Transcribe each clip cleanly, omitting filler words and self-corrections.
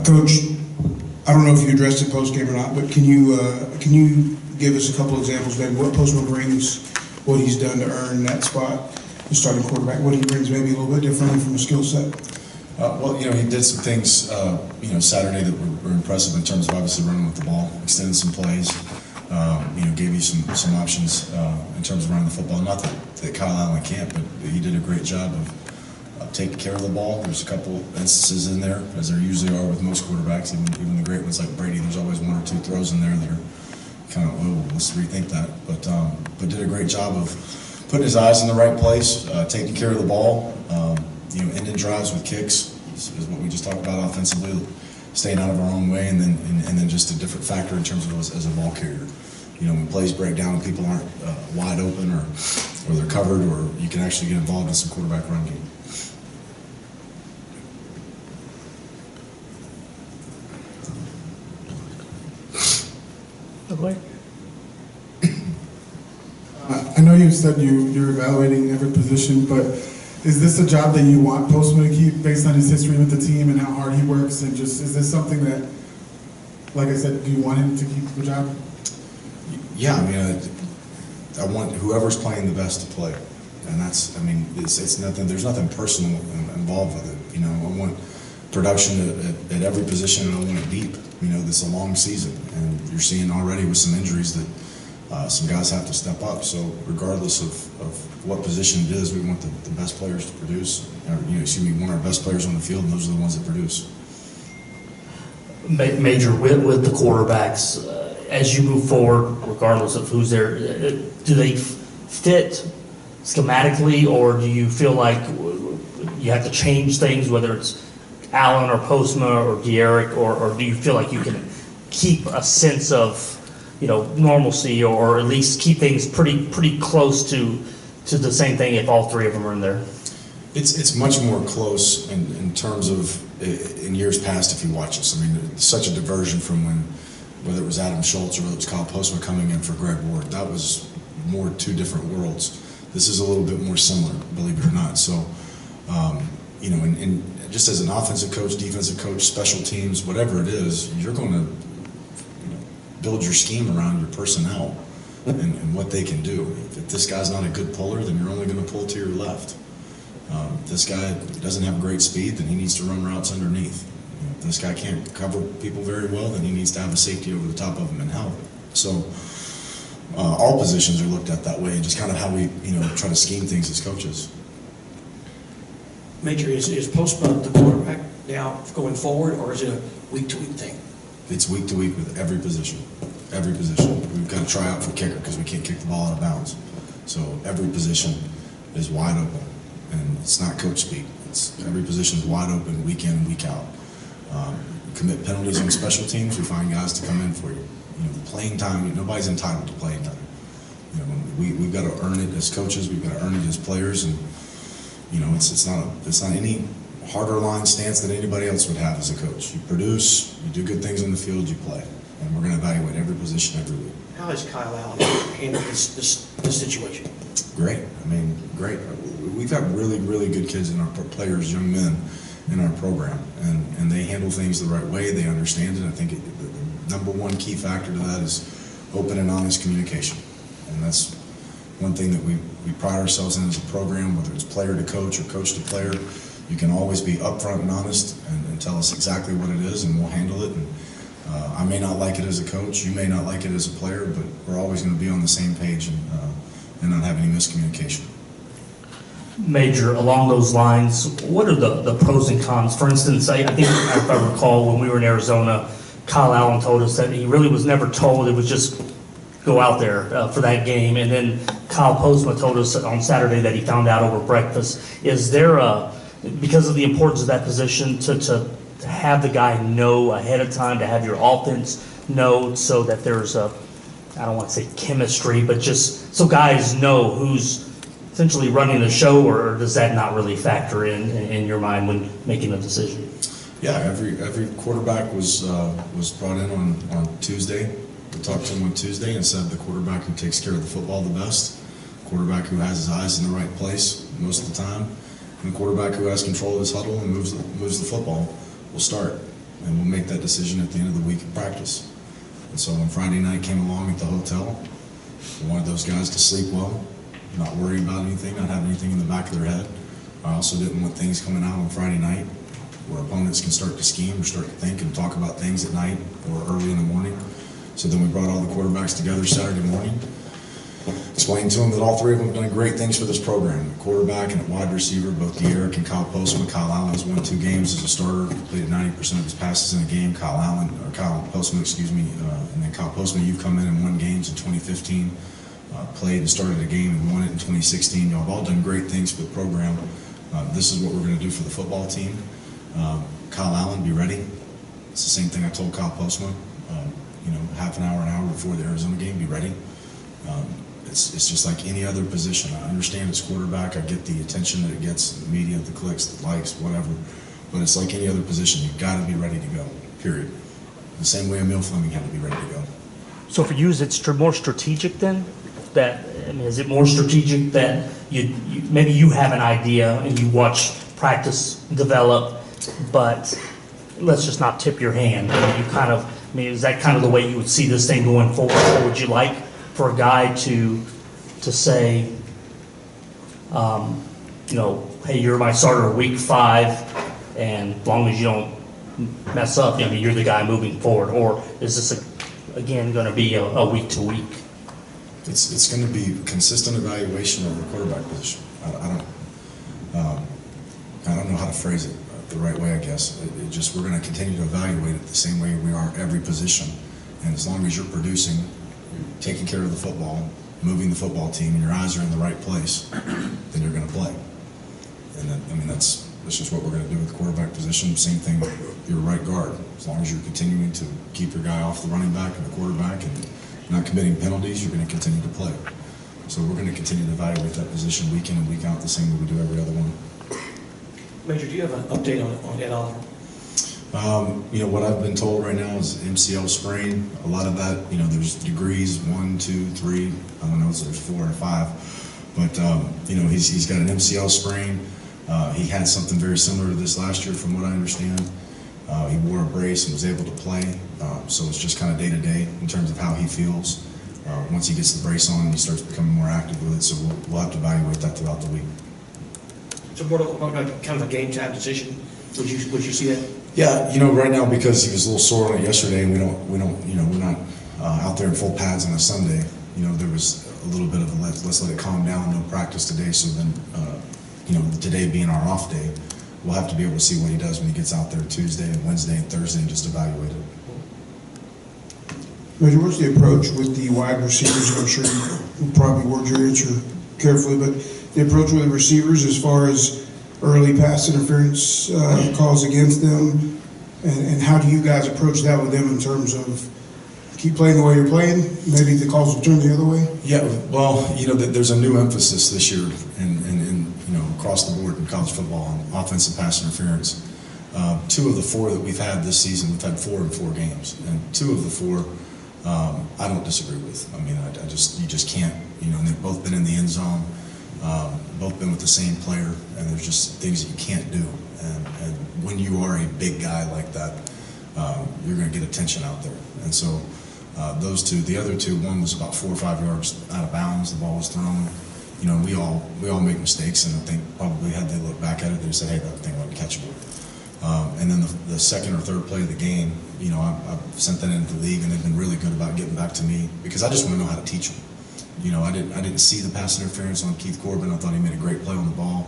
Coach, I don't know if you addressed it post game or not, but can you give us a couple examples, maybe what Postma brings, what he's done to earn that spot, the starting quarterback, what he brings maybe a little bit differently from a skill set? Well, he did some things, Saturday that were impressive in terms of obviously running with the ball, extending some plays, gave you some options in terms of running the football. Not that Kyle Allen can't, but he did a great job of taking care of the ball. There's a couple instances in there, as there usually are with most quarterbacks, even the great ones like Brady. There's always one or two throws in there that are kind of, let's rethink that. But did a great job of putting his eyes in the right place, taking care of the ball, ending drives with kicks is what we just talked about offensively, staying out of our own way, and then just a different factor in terms of as a ball carrier. When plays break down and people aren't wide open or they're covered, or you can actually get involved in some quarterback run game. I know you said you're evaluating every position, but is this a job that you want Postma to keep based on his history with the team and how hard he works? And just, is this something that, like I said, do you want him to keep the job? Yeah, I want whoever's playing the best to play. And that's, it's nothing, there's nothing personal involved with it. I want production at every position, and I want it deep. This is a long season, and you're seeing already with some injuries that some guys have to step up. So regardless of what position it is, we want the best players to produce. We want our best players on the field, and those are the ones that produce. Major, with the quarterbacks, as you move forward, regardless of who's there, do they fit schematically, or do you feel like you have to change things, whether it's Allen or Postma or De'Eric, or do you feel like you can keep a sense of normalcy, or at least keep things pretty close to the same thing if all three of them are in there? It's much more close in terms of in years past. If you watch us, it's such a diversion from whether it was Adam Schultz or whether it was Kyle Postma coming in for Greg Ward. That was more two different worlds. This is a little bit more similar, believe it or not. So, and just as an offensive coach, defensive coach, special teams, whatever it is, you're going to build your scheme around your personnel and what they can do. If this guy's not a good puller, then you're only going to pull to your left. If this guy doesn't have great speed, then he needs to run routes underneath. If this guy can't cover people very well, then he needs to have a safety over the top of him and help. So all positions are looked at that way, and just kind of how we try to scheme things as coaches. Major, is Postma the quarterback now going forward, or is it a week-to-week thing? It's week to week with every position. Every position. We've got to try out for kicker because we can't kick the ball out of bounds. So every position is wide open, and it's not coach speak. It's every position is wide open week in and week out. Commit penalties on special teams. We find guys to come in for you. Playing time. Nobody's entitled to playing time. We've got to earn it as coaches. We've got to earn it as players, and it's not any harder line stance than anybody else would have as a coach. You produce, you do good things on the field, you play. And we're going to evaluate every position every week. How has Kyle Allen handled this situation? Great. Great. We've got really, really good kids in our players, young men in our program, and they handle things the right way. They understand it. I think the number one key factor to that is open and honest communication. And that's one thing that we pride ourselves in as a program, whether it's player to coach or coach to player. You can always be upfront and honest and tell us exactly what it is, and we'll handle it. And I may not like it as a coach, you may not like it as a player, but we're always going to be on the same page and not have any miscommunication. Major, along those lines, what are the pros and cons? For instance, I think if I recall when we were in Arizona, Kyle Allen told us that he really was never told, it was just go out there for that game. And then Kyle Postma told us on Saturday that he found out over breakfast. Is there because of the importance of that position, to have the guy know ahead of time, to have your offense know, so that there's I don't want to say chemistry, but just so guys know who's essentially running the show, or does that not really factor in your mind when making a decision? Yeah, every quarterback was brought in on Tuesday. We talked to him on Tuesday and said the quarterback who takes care of the football the best, quarterback who has his eyes in the right place most of the time, and the quarterback who has control of his huddle and moves the football will start. and we'll make that decision at the end of the week in practice. And so when Friday night came along at the hotel, we wanted those guys to sleep well, not worry about anything, not have anything in the back of their head. I also didn't want things coming out on Friday night where opponents can start to scheme or start to think and talk about things at night or early in the morning. So then we brought all the quarterbacks together Saturday morning, explained to them that all three of them have done great things for this program. At quarterback and at wide receiver, both De'Eric and Kyle Postma. Kyle Allen's won 2 games as a starter, completed 90% of his passes in a game. Kyle Postma, and then Kyle Postma, you've come in and won games in 2015, played and started a game and won it in 2016. Y'all have all done great things for the program. This is what we're going to do for the football team. Kyle Allen, be ready. It's the same thing I told Kyle Postma. Half an hour before the Arizona game, be ready. It's just like any other position. I understand it's quarterback. I get the attention that it gets, the media, the clicks, the likes, whatever. But it's like any other position. You've got to be ready to go, period. The same way Emil Fleming had to be ready to go. So for you, is it more strategic then? Is it more strategic that maybe you have an idea and you watch practice develop, but let's just not tip your hand? Is that kind of the way you would see this thing going forward? Or would you like for a guy to say, hey, you're my starter week 5, and as long as you don't mess up, you're the guy moving forward? Or is this again going to be a week to week? It's going to be consistent evaluation of the quarterback position. I don't know how to phrase it the right way, I guess. We're going to continue to evaluate it the same way we are every position. And as long as you're producing, you're taking care of the football, moving the football team, and your eyes are in the right place, then you're going to play. And then, that's just what we're going to do with the quarterback position. Same thing with your right guard. As long as you're continuing to keep your guy off the running back and the quarterback and not committing penalties, you're going to continue to play. So we're going to continue to evaluate that position week in and week out the same way we do every other one. Major, do you have an update on Ed Oliver? What I've been told right now is MCL sprain. A lot of that, there's degrees, 1, 2, 3, I don't know, so there's 4 or 5. But, he's got an MCL sprain. He had something very similar to this last year from what I understand. He wore a brace and was able to play. So it's just kind of day to day in terms of how he feels. Once he gets the brace on, he starts becoming more active with it. So we'll have to evaluate that throughout the week. So more kind of a game time decision. Would you see that? Yeah, right now because he was a little sore on it yesterday, and we're not out there in full pads on a Sunday. There was a little bit of a let's let it calm down. No practice today, so then today being our off day, we'll have to be able to see what he does when he gets out there Tuesday and Wednesday and Thursday and just evaluate it. Major, what's the approach with the wide receivers? I'm sure you probably word your answer carefully, but the approach with the receivers as far as early pass interference calls against them, and how do you guys approach that with them in terms of keep playing the way you're playing, maybe the calls will turn the other way? Yeah, well, there's a new emphasis this year and across the board in college football on offensive pass interference. 2 of the 4 that we've had this season, we've had 4 in 4 games, and 2 of the 4 I don't disagree with. You just can't, and they've both been in the end zone, both been with the same player, and there's just things that you can't do. And when you are a big guy like that, you're going to get attention out there. And so those 2, the other 2, one was about 4 or 5 yards out of bounds. The ball was thrown. We all make mistakes, and I think probably had they looked back at it, they'd say, hey, that thing wasn't catchable. And then the second or third play of the game, I've sent that into the league, and they've been really good about getting back to me because I just want to know how to teach them. I didn't see the pass interference on Keith Corbin. I thought he made a great play on the ball.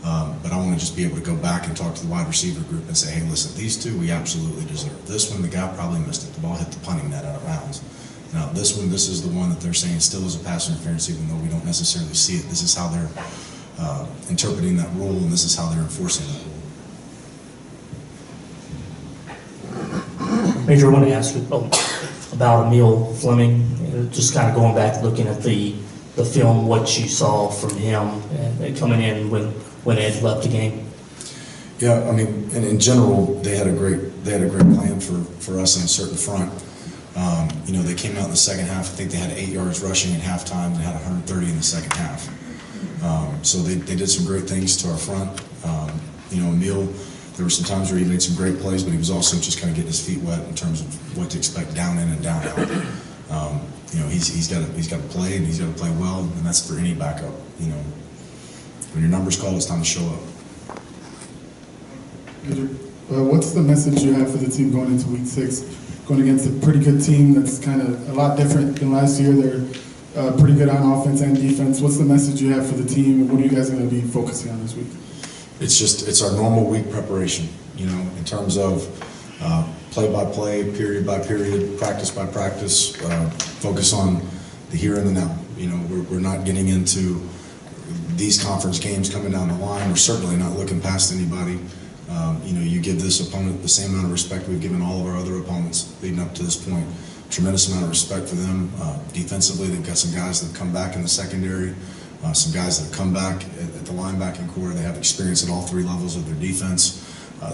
But I want to just be able to go back and talk to the wide receiver group and say, hey, listen, these 2 we absolutely deserve. This one, the guy probably missed it. The ball hit the punting net out of bounds. Now, this one, this is the one that they're saying still is a pass interference, even though we don't necessarily see it. This is how they're interpreting that rule, and this is how they're enforcing that rule. Major, I want to ask you about Emil Fleming, just kind of going back, looking at the film, what you saw from him and coming in when Ed left the game. Yeah, in general, they had a great plan for us in a certain front. They came out in the second half. I think they had 8 yards rushing at halftime and had 130 in the second half. So they did some great things to our front. Emil, There were some times where he made some great plays, but he was also just kind of getting his feet wet in terms of what to expect down in and down out. You know, he's got to play, and he's got to play well, and that's for any backup. You know, when your number's called, it's time to show up. What's the message you have for the team going into Week 6, going against a pretty good team that's kind of a lot different than last year? They're pretty good on offense and defense. What's the message you have for the team, and what are you guys going to be focusing on this week? It's our normal week preparation, you know, in terms of play by play, period by period, practice by practice, focus on the here and the now. You know, we're not getting into these conference games coming down the line. We're certainly not looking past anybody. You know, you give this opponent the same amount of respect we've given all of our other opponents leading up to this point. Tremendous amount of respect for them. Defensively, they've got some guys that have come back in the secondary, some guys that have come back at the linebacking core. They have experience at all three levels of their defense.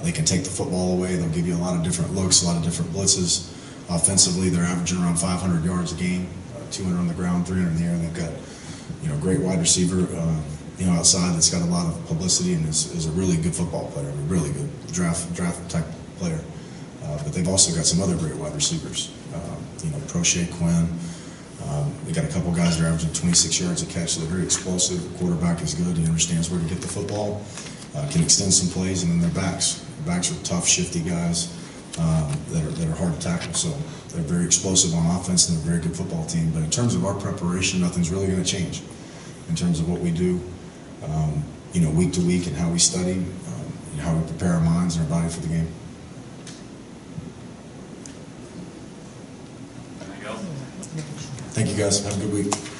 They can take the football away. They'll give you a lot of different looks, a lot of different blitzes. Offensively, they're averaging around 500 yards a game, 200 on the ground, 300 in the air. They've got, you know, a great wide receiver, you know, outside that's got a lot of publicity and is a really good football player, a really good draft type player. But they've also got some other great wide receivers. You know, Prochet, Quinn. They got a couple guys that are averaging 26 yards a catch, so they're very explosive. The quarterback is good. He understands where to get the football, can extend some plays, and then their backs. Their backs are tough, shifty guys that are hard to tackle. So they're very explosive on offense, and they're a very good football team. But in terms of our preparation, nothing's really going to change in terms of what we do, you know, week to week, and how we study, and how we prepare our minds and our body for the game. Thank you, guys. Have a good week.